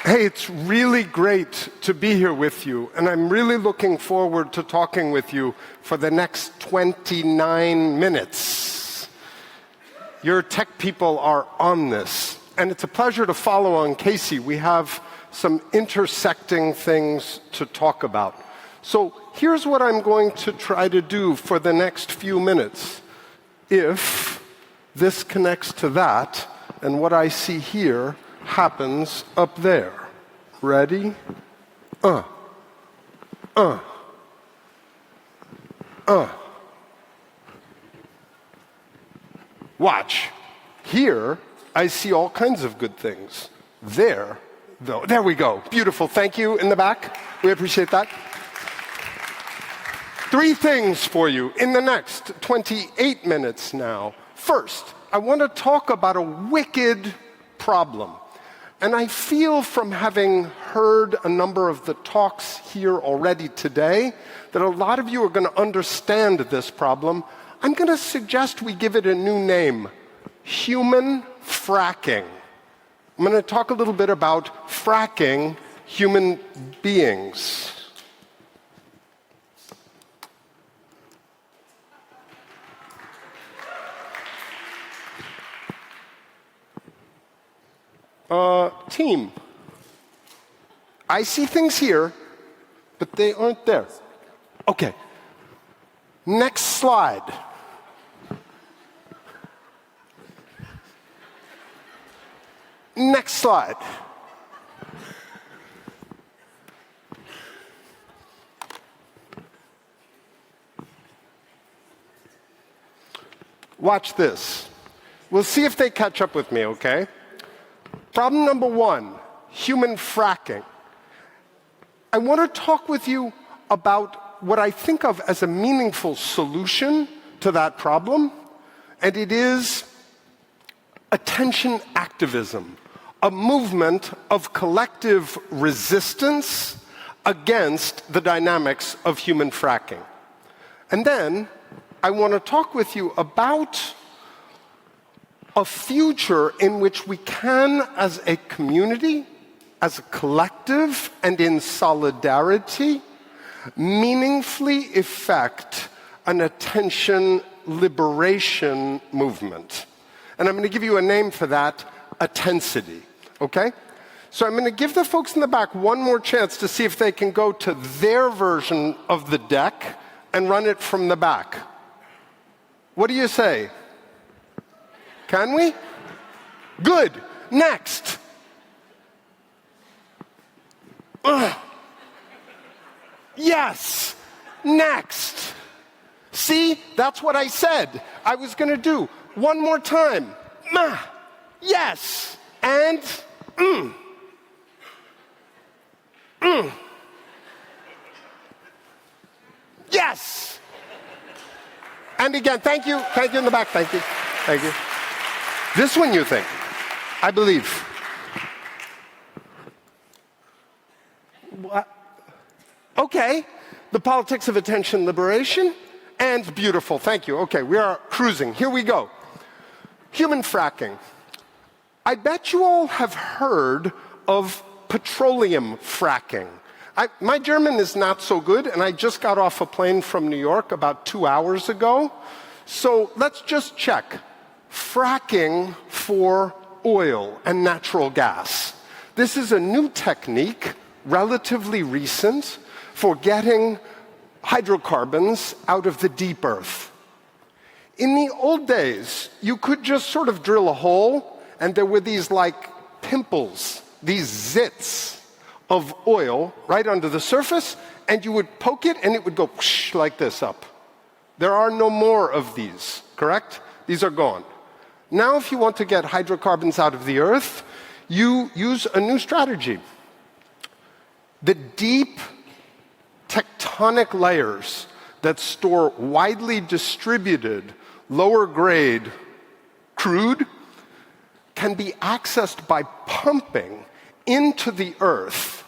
Hey, it's really great to be here with you, and I'm really looking forward to talking with you for the next 29 minutes. Your tech people are on this, and it's a pleasure to follow on Casey. We have some intersecting things to talk about. So here's what I'm going to try to do for the next few minutes. If this connects to that, and what I see here happens up there. Ready? Watch. Here, I see all kinds of good things. There, though. There we go. Beautiful. Thank you in the back. We appreciate that. 3 things for you in the next 28 minutes now. First, I want to talk about a wicked problem. And I feel from having heard a number of the talks here already today that a lot of you are going to understand this problem. I'm going to suggest we give it a new name, human fracking. I'm going to talk a little bit about fracking human beings. Team, I see things here, but they aren't there. Okay. Next slide. Next slide. Watch this. We'll see if they catch up with me, okay? Problem number 1, human fracking. I want to talk with you about what I think of as a meaningful solution to that problem, and it is attention activism, a movement of collective resistance against the dynamics of human fracking. And then I want to talk with you about a future in which we can, as a community, as a collective, and in solidarity, meaningfully effect an attention liberation movement. And I'm going to give you a name for that, Attensity. Okay? So I'm going to give the folks in the back one more chance to see if they can go to their version of the deck and run it from the back. What do you say? Can we? Good. Next. Yes. Next. See, that's what I said I was going to do. One more time. Yes. And yes. And again, thank you. Thank you in the back. Thank you. Thank you. This one you think, I believe. What? Okay, the politics of attention liberation, and beautiful, thank you. Okay, we are cruising, here we go. Human fracking. I bet you all have heard of petroleum fracking. My German is not so good, and I just got off a plane from New York about 2 hours ago, so let's just check. Fracking for oil and natural gas. This is a new technique, relatively recent, for getting hydrocarbons out of the deep earth. In the old days, you could just sort of drill a hole, and there were these like pimples, these zits of oil right under the surface, and you would poke it, and it would go whoosh, like this up. There are no more of these, correct? These are gone. Now, if you want to get hydrocarbons out of the earth, you use a new strategy. The deep tectonic layers that store widely distributed, lower-grade crude can be accessed by pumping into the earth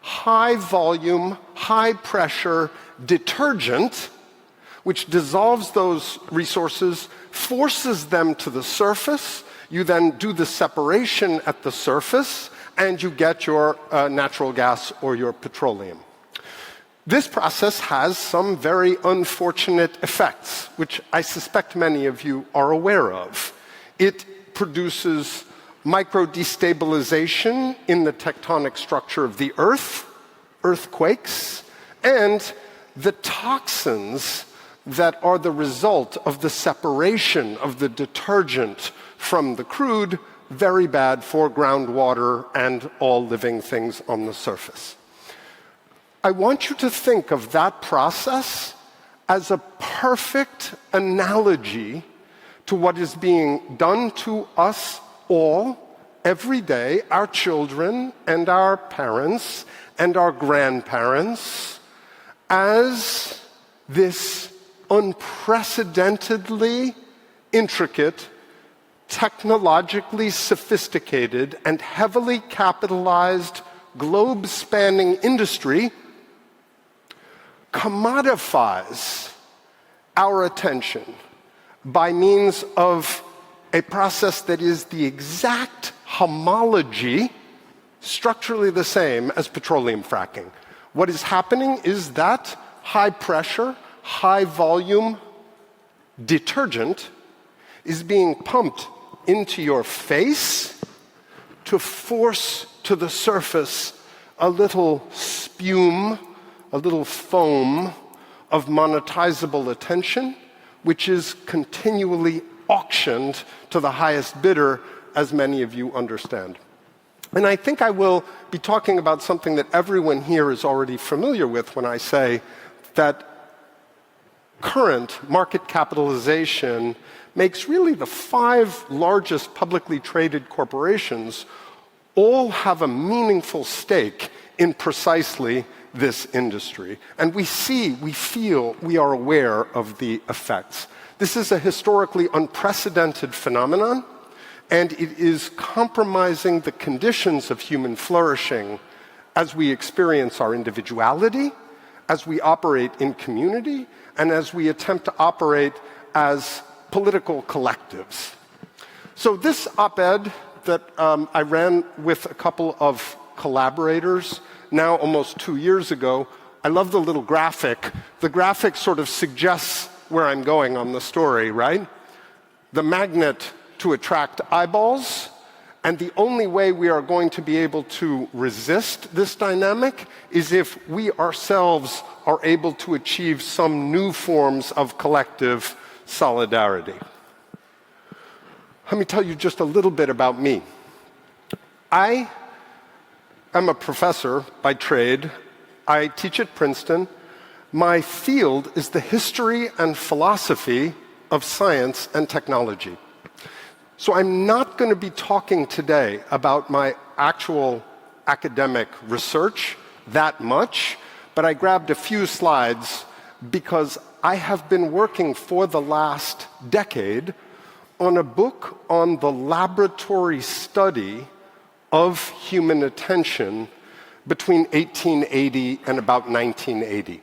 high-volume, high-pressure detergent, which dissolves those resources, forces them to the surface. You then do the separation at the surface, and you get your natural gas or your petroleum. This process has some very unfortunate effects, which I suspect many of you are aware of. It produces micro-destabilization in the tectonic structure of the Earth, earthquakes, and the toxins that are the result of the separation of the detergent from the crude, very bad for groundwater and all living things on the surface. I want you to think of that process as a perfect analogy to what is being done to us all every day, our children and our parents and our grandparents, as this unprecedentedly intricate, technologically sophisticated, and heavily capitalized, globe-spanning industry commodifies our attention by means of a process that is the exact homology, structurally the same as petroleum fracking. What is happening is that high pressure, high volume detergent is being pumped into your face to force to the surface a little spume, a little foam of monetizable attention, which is continually auctioned to the highest bidder, as many of you understand. And I think I will be talking about something that everyone here is already familiar with when I say that current market capitalization makes really the 5 largest publicly traded corporations all have a meaningful stake in precisely this industry. And we see, we feel, we are aware of the effects. This is a historically unprecedented phenomenon, and it is compromising the conditions of human flourishing as we experience our individuality, as we operate in community, and as we attempt to operate as political collectives. So this op-ed that I ran with a couple of collaborators now almost 2 years ago, I love the little graphic. The graphic sort of suggests where I'm going on the story, right? The magnet to attract eyeballs, and the only way we are going to be able to resist this dynamic is if we ourselves are able to achieve some new forms of collective solidarity. Let me tell you just a little bit about me. I am a professor by trade. I teach at Princeton. My field is the history and philosophy of science and technology. So I'm not going to be talking today about my actual academic research that much, but I grabbed a few slides because I have been working for the last decade on a book on the laboratory study of human attention between 1880 and about 1980.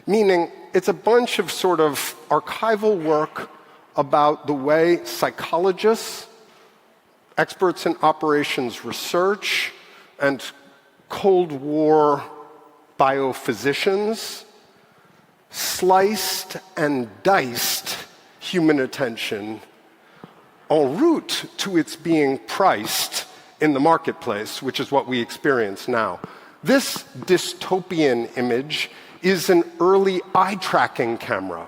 Meaning, it's a bunch of sort of archival work about the way psychologists, experts in operations research, and Cold War biophysicians sliced and diced human attention en route to its being priced in the marketplace, which is what we experience now. This dystopian image is an early eye-tracking camera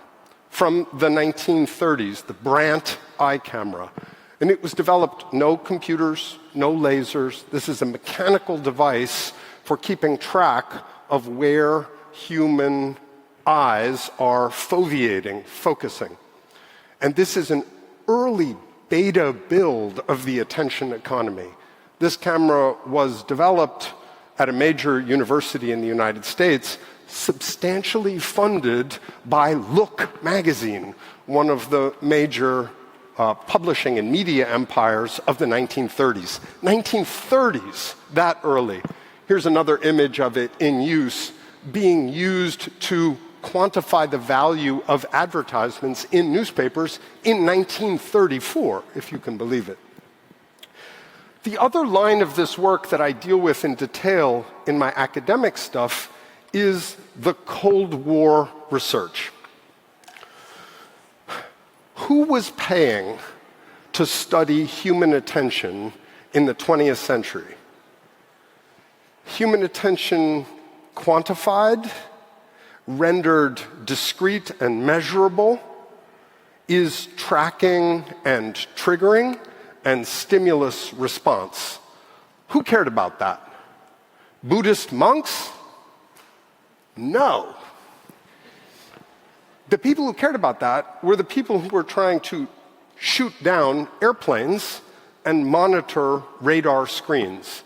from the 1930s, the Brandt eye camera. And it was developed, no computers, no lasers. This is a mechanical device for keeping track of where human eyes are foveating, focusing. And this is an early beta build of the attention economy. This camera was developed at a major university in the United States, substantially funded by Look magazine, one of the major publishing and media empires of the 1930s. 1930s, that early. Here's another image of it in use, being used to quantify the value of advertisements in newspapers in 1934, if you can believe it. The other line of this work that I deal with in detail in my academic stuff is the Cold War research. Who was paying to study human attention in the 20th century? Human attention quantified, rendered discrete and measurable, is tracking and triggering, and stimulus response. Who cared about that? Buddhist monks? No. The people who cared about that were the people who were trying to shoot down airplanes and monitor radar screens.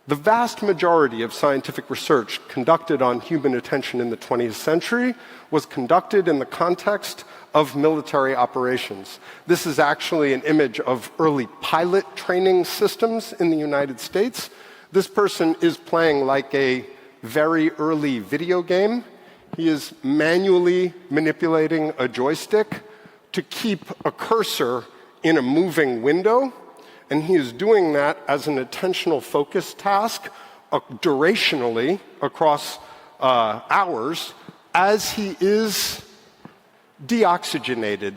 The vast majority of scientific research conducted on human attention in the 20th century was conducted in the context of military operations. This is actually an image of early pilot training systems in the United States. This person is playing like a very early video game. He is manually manipulating a joystick to keep a cursor in a moving window, and he is doing that as an attentional focus task durationally across hours as he is deoxygenated.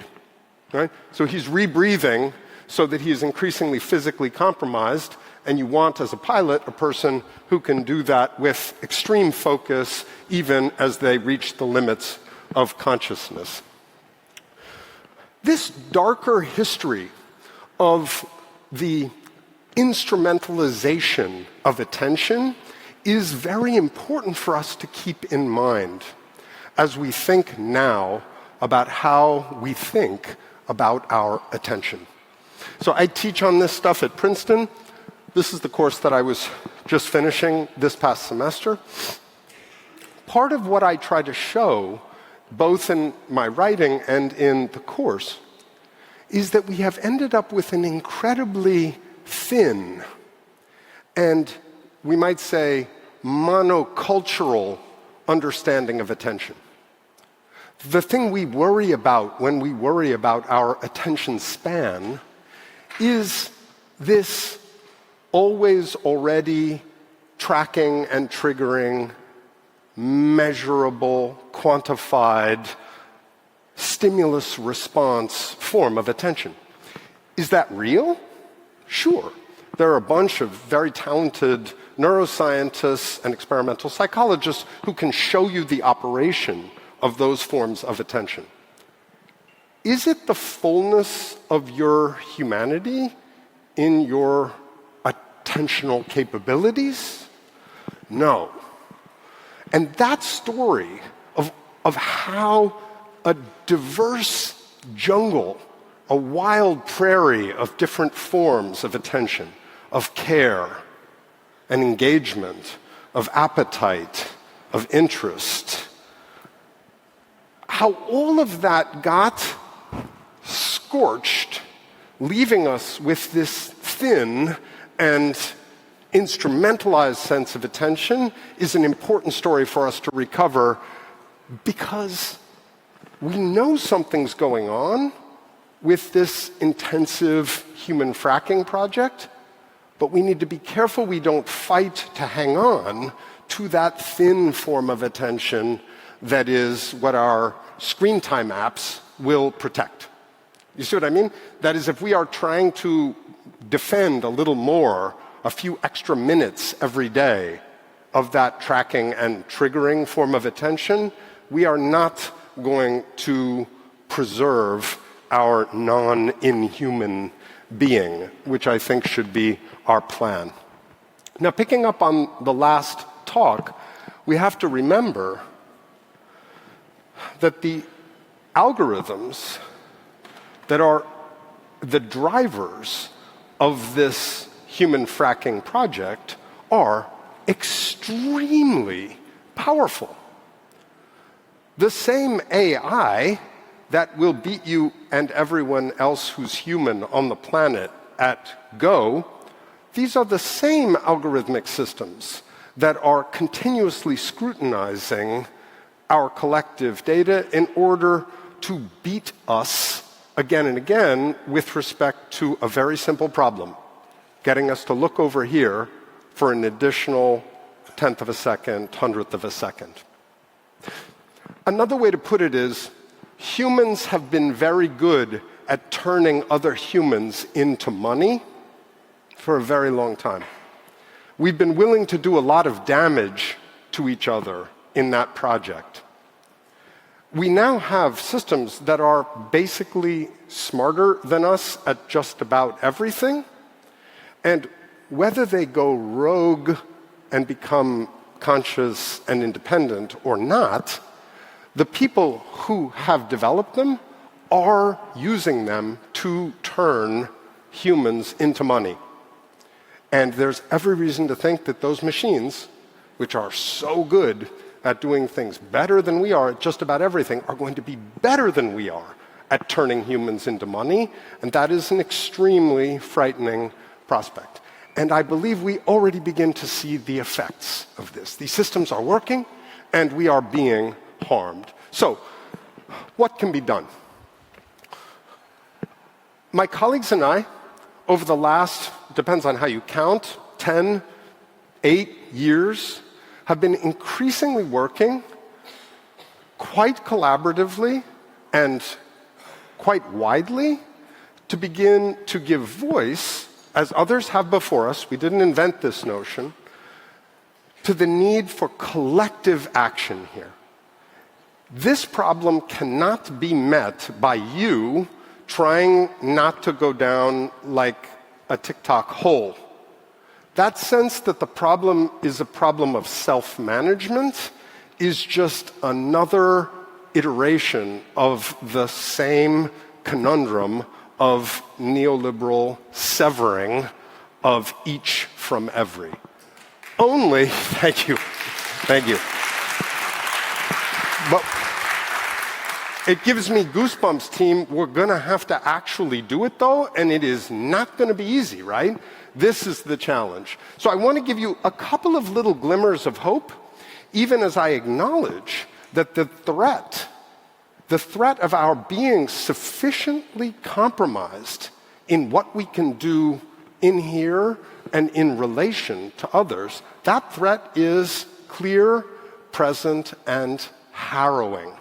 Right? So he's rebreathing so that he is increasingly physically compromised, and you want, as a pilot, a person who can do that with extreme focus even as they reach the limits of consciousness. This darker history of the instrumentalization of attention is very important for us to keep in mind as we think now about how we think about our attention. So I teach on this stuff at Princeton. This is the course that I was just finishing this past semester. Part of what I try to show, both in my writing and in the course, is that we have ended up with an incredibly thin and, we might say, monocultural understanding of attention. The thing we worry about when we worry about our attention span is this always already tracking and triggering, measurable, quantified, stimulus response form of attention. Is that real? Sure. There are a bunch of very talented neuroscientists and experimental psychologists who can show you the operation of those forms of attention. Is it the fullness of your humanity in your attentional capabilities? No. And that story of how a diverse jungle, a wild prairie of different forms of attention, of care and engagement, of appetite, of interest, how all of that got scorched, leaving us with this thin and instrumentalized sense of attention is an important story for us to recover, because we know something's going on with this intensive human fracking project, but we need to be careful we don't fight to hang on to that thin form of attention that is what our screen time apps will protect. You see what I mean? That is, if we are trying to defend a little more, a few extra minutes every day of that tracking and triggering form of attention, we are not going to preserve our non-inhuman being, which I think should be our plan. Now, picking up on the last talk, we have to remember that the algorithms that are the drivers of this human fracking project are extremely powerful. The same AI that will beat you and everyone else who's human on the planet at Go, these are the same algorithmic systems that are continuously scrutinizing our collective data in order to beat us again and again with respect to a very simple problem: getting us to look over here for an additional tenth of a second, hundredth of a second. Another way to put it is, humans have been very good at turning other humans into money for a very long time. We've been willing to do a lot of damage to each other in that project. We now have systems that are basically smarter than us at just about everything, and whether they go rogue and become conscious and independent or not, the people who have developed them are using them to turn humans into money. And there's every reason to think that those machines, which are so good at doing things better than we are at just about everything, are going to be better than we are at turning humans into money. And that is an extremely frightening prospect. And I believe we already begin to see the effects of this. These systems are working, and we are being harmed. So, what can be done? My colleagues and I, over the last, depends on how you count, 10, 8 years, have been increasingly working quite collaboratively and quite widely to begin to give voice, as others have before us, we didn't invent this notion, to the need for collective action here. This problem cannot be met by you trying not to go down like a TikTok hole. That sense that the problem is a problem of self-management is just another iteration of the same conundrum of neoliberal severing of each from every. Only, thank you. But it gives me goosebumps, team. We're going to have to actually do it, though, and it is not going to be easy, right? This is the challenge. So I want to give you a couple of little glimmers of hope, even as I acknowledge that the threat of our being sufficiently compromised in what we can do in here and in relation to others, that threat is clear, present, and harrowing.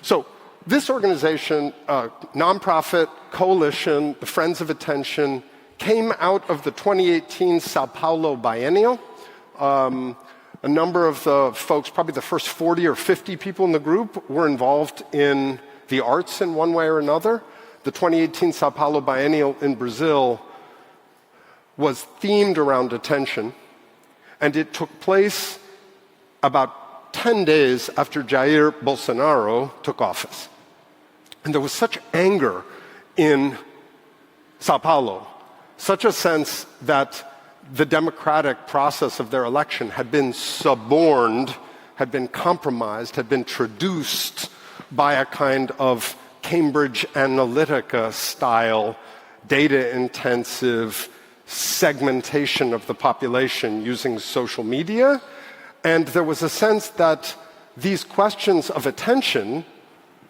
So this organization, nonprofit coalition, the Friends of Attention, came out of the 2018 Sao Paulo Biennial. A number of the folks, probably the first 40 or 50 people in the group, were involved in the arts in one way or another. The 2018 Sao Paulo Biennial in Brazil was themed around attention, and it took place about 10 days after Jair Bolsonaro took office. And there was such anger in Sao Paulo, such a sense that the democratic process of their election had been suborned, had been compromised, had been traduced by a kind of Cambridge Analytica-style, data-intensive segmentation of the population using social media. And there was a sense that these questions of attention,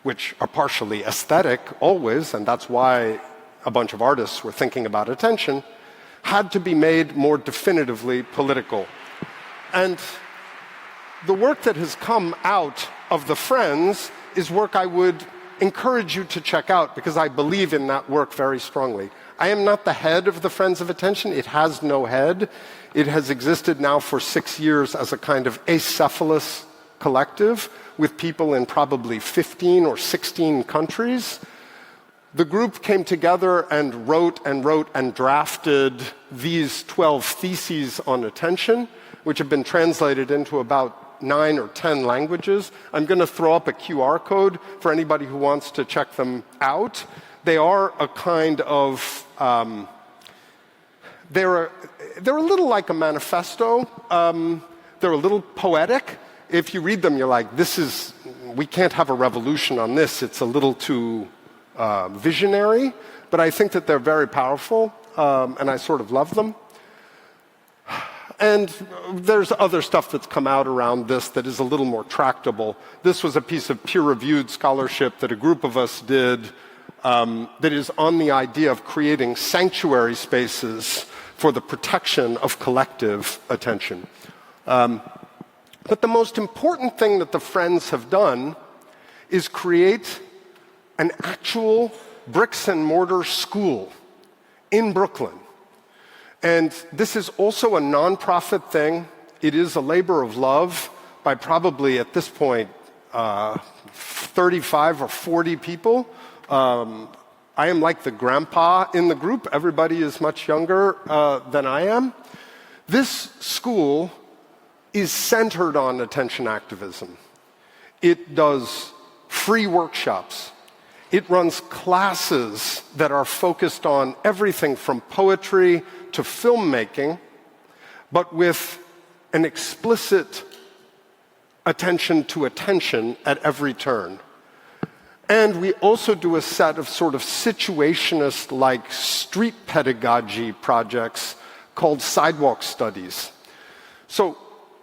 which are partially aesthetic always, and that's why a bunch of artists were thinking about attention, had to be made more definitively political. And the work that has come out of the Friends is work I would encourage you to check out, because I believe in that work very strongly. I am not the head of the Friends of Attention. It has no head. It has existed now for 6 years as a kind of acephalous collective with people in probably 15 or 16 countries. The group came together and wrote and drafted these 12 theses on attention, which have been translated into about 9 or 10 languages. I'm going to throw up a QR code for anybody who wants to check them out. They are a kind of, they're a little like a manifesto. They're a little poetic. If you read them, you're like, we can't have a revolution on this. It's a little too visionary, but I think that they're very powerful, and I sort of love them. And there's other stuff that's come out around this that is a little more tractable. This was a piece of peer-reviewed scholarship that a group of us did that is on the idea of creating sanctuary spaces for the protection of collective attention. But the most important thing that the Friends have done is create an actual bricks and mortar school in Brooklyn. And this is also a nonprofit thing. It is a labor of love by probably, at this point, 35 or 40 people. I am like the grandpa in the group. Everybody is much younger than I am. This school is centered on attention activism. It does free workshops. It runs classes that are focused on everything from poetry to filmmaking, but with an explicit attention to attention at every turn. And we also do a set of sort of situationist-like street pedagogy projects called sidewalk studies. So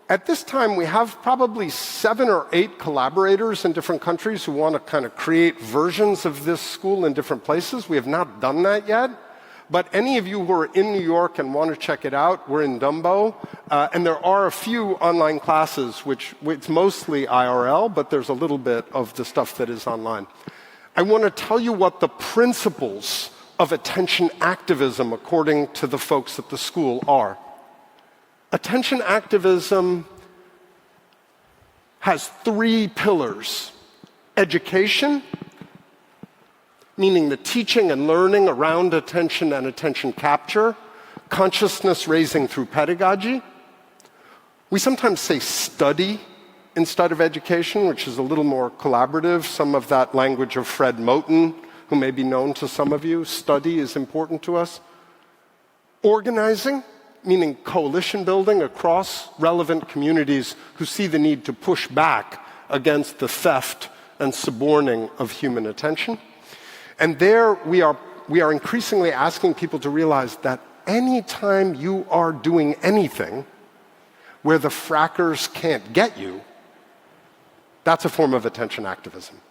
at this time, we have probably 7 or 8 collaborators in different countries who want to kind of create versions of this school in different places. We have not done that yet. But any of you who are in New York and want to check it out, we're in Dumbo. And there are a few online classes, which it's mostly IRL, but there's a little bit of the stuff that is online. I want to tell you what the principles of attention activism, according to the folks at the school, are. Attention activism has 3 pillars: education, meaning the teaching and learning around attention and attention capture, consciousness raising through pedagogy. We sometimes say study instead of education, which is a little more collaborative. Some of that language of Fred Moten, who may be known to some of you. Study is important to us. Organizing, meaning coalition building across relevant communities who see the need to push back against the theft and suborning of human attention. And there we are increasingly asking people to realize that anytime you are doing anything where the frackers can't get you, that's a form of attention activism.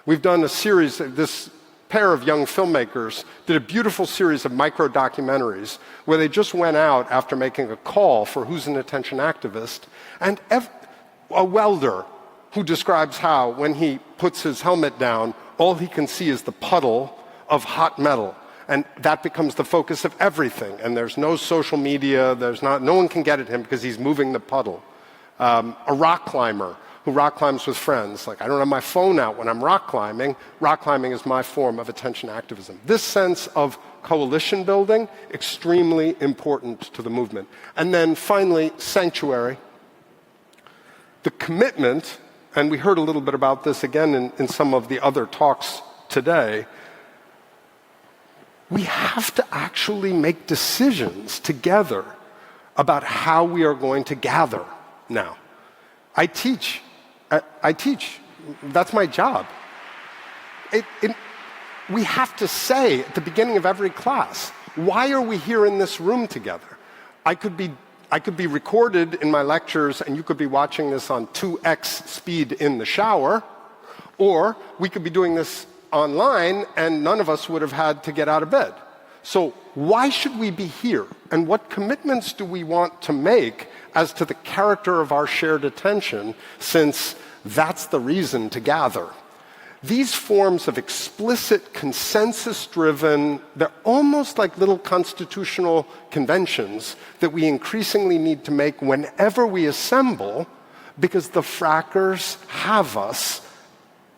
We've done a series, this pair of young filmmakers did a beautiful series of micro-documentaries where they just went out after making a call for who's an attention activist, and a welder who describes how, when he puts his helmet down, all he can see is the puddle of hot metal. And that becomes the focus of everything. And there's no social media, no one can get at him because he's moving the puddle. A rock climber who rock climbs with friends. Like, I don't have my phone out when I'm rock climbing. Rock climbing is my form of attention activism. This sense of coalition building, extremely important to the movement. And then finally, sanctuary. The commitment, and we heard a little bit about this again in some of the other talks today, we have to actually make decisions together about how we are going to gather now. I teach. That's my job. We have to say at the beginning of every class, why are we here in this room together? I could be recorded in my lectures, and you could be watching this on 2x speed in the shower, or we could be doing this online, and none of us would have had to get out of bed. So why should we be here? And what commitments do we want to make as to the character of our shared attention, since that's the reason to gather? These forms of explicit, consensus-driven, they're almost like little constitutional conventions that we increasingly need to make whenever we assemble, because the frackers have us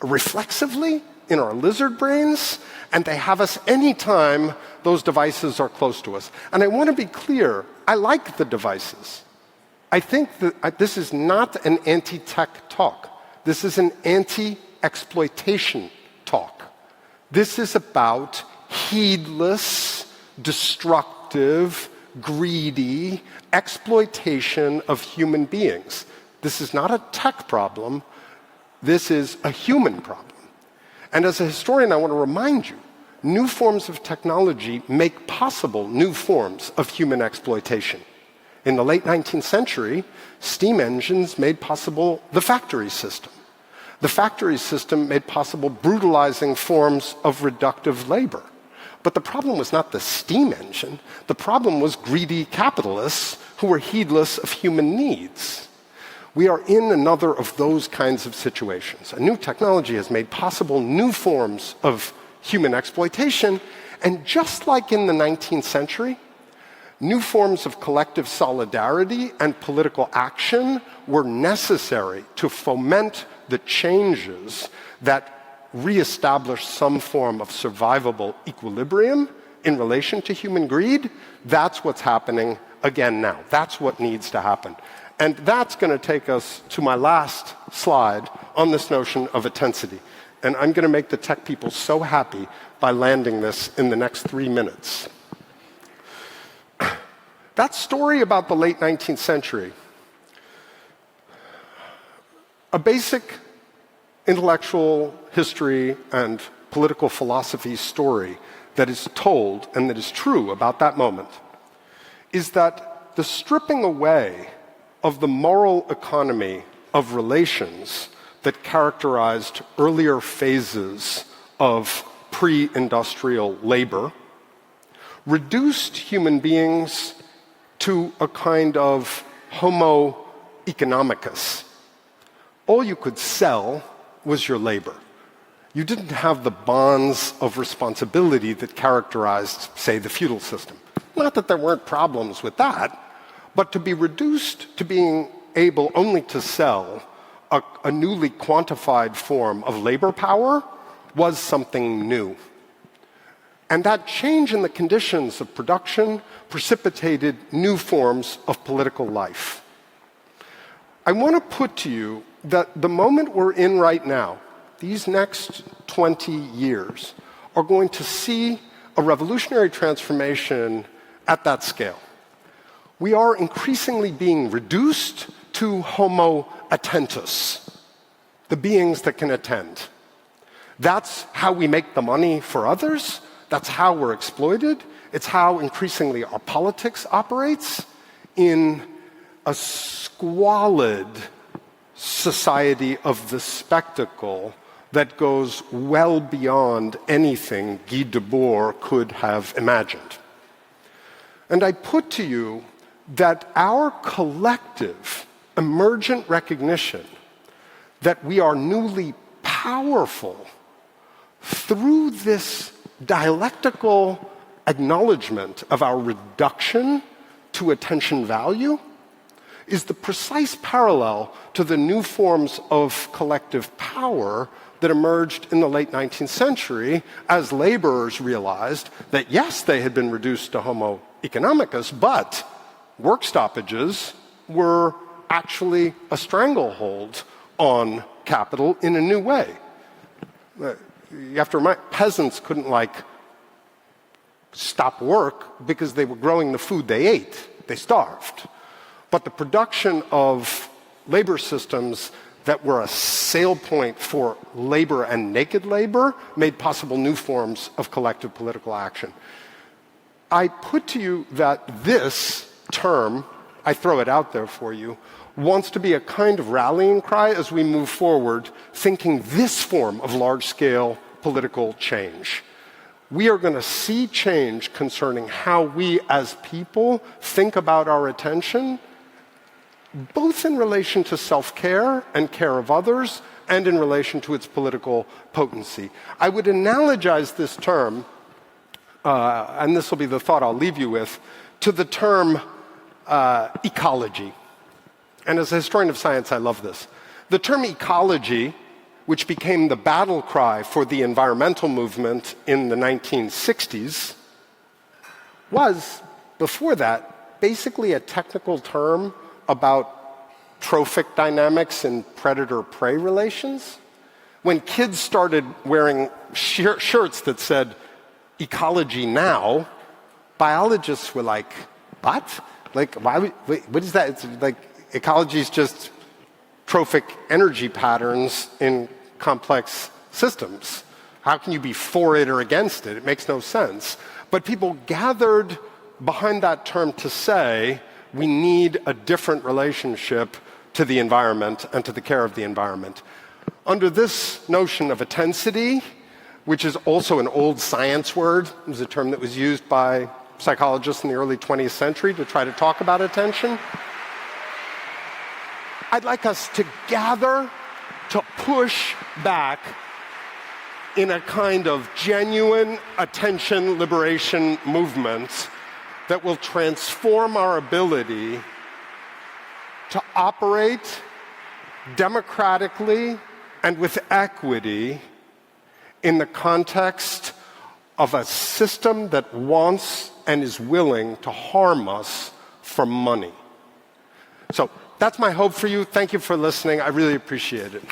reflexively in our lizard brains, and they have us anytime those devices are close to us. And I want to be clear, I like the devices. I think that this is not an anti-tech talk. This is an anti-exploitation talk. This is about heedless, destructive, greedy exploitation of human beings. This is not a tech problem. This is a human problem. And as a historian, I want to remind you, new forms of technology make possible new forms of human exploitation. In the late 19th century, steam engines made possible the factory system. The factory system made possible brutalizing forms of reductive labor. But the problem was not the steam engine. The problem was greedy capitalists who were heedless of human needs. We are in another of those kinds of situations. A new technology has made possible new forms of human exploitation, and just like in the 19th century, new forms of collective solidarity and political action were necessary to foment the changes that reestablish some form of survivable equilibrium in relation to human greed. That's what's happening again now. That's what needs to happen. And that's going to take us to my last slide on this notion of attensity. And I'm going to make the tech people so happy by landing this in the next 3 minutes. That story about the late 19th century, a basic intellectual history and political philosophy story that is told and that is true about that moment, is that the stripping away of the moral economy of relations that characterized earlier phases of pre-industrial labor reduced human beings to a kind of homo economicus. All you could sell was your labor. You didn't have the bonds of responsibility that characterized, say, the feudal system. Not that there weren't problems with that, but to be reduced to being able only to sell a newly quantified form of labor power was something new. And that change in the conditions of production precipitated new forms of political life. I want to put to you that the moment we're in right now, these next 20 years, are going to see a revolutionary transformation at that scale. We are increasingly being reduced to homo attentus, the beings that can attend. That's how we make the money for others. That's how we're exploited. It's how increasingly our politics operates in a squalid society of the spectacle that goes well beyond anything Guy Debord could have imagined. And I put to you that our collective emergent recognition that we are newly powerful through this dialectical acknowledgement of our reduction to attention value is the precise parallel to the new forms of collective power that emerged in the late 19th century as laborers realized that, yes, they had been reduced to homo economicus, but work stoppages were actually a stranglehold on capital in a new way. You have to remind, peasants couldn't, stop work because they were growing the food they ate. They starved. But the production of labor systems that were a sale point for labor and naked labor made possible new forms of collective political action. I put to you that this term, I throw it out there for you, wants to be a kind of rallying cry as we move forward, thinking this form of large-scale political change. We are going to see change concerning how we as people think about our attention, both in relation to self-care and care of others, and in relation to its political potency. I would analogize this term, and this will be the thought I'll leave you with, to the term ecology. And as a historian of science, I love this. The term ecology, which became the battle cry for the environmental movement in the 1960s, was, before that, basically a technical term about trophic dynamics in predator-prey relations. When kids started wearing shirts that said, ecology now, biologists were like, what? What is that? It's like, ecology is just trophic energy patterns in complex systems. How can you be for it or against it? It makes no sense. But people gathered behind that term to say, we need a different relationship to the environment and to the care of the environment. Under this notion of attensity, which is also an old science word. It was a term that was used by psychologists in the early 20th century to try to talk about attention. I'd like us to gather to push back in a kind of genuine attention liberation movement that will transform our ability to operate democratically and with equity in the context of a system that wants and is willing to harm us for money. So that's my hope for you. Thank you for listening. I really appreciate it.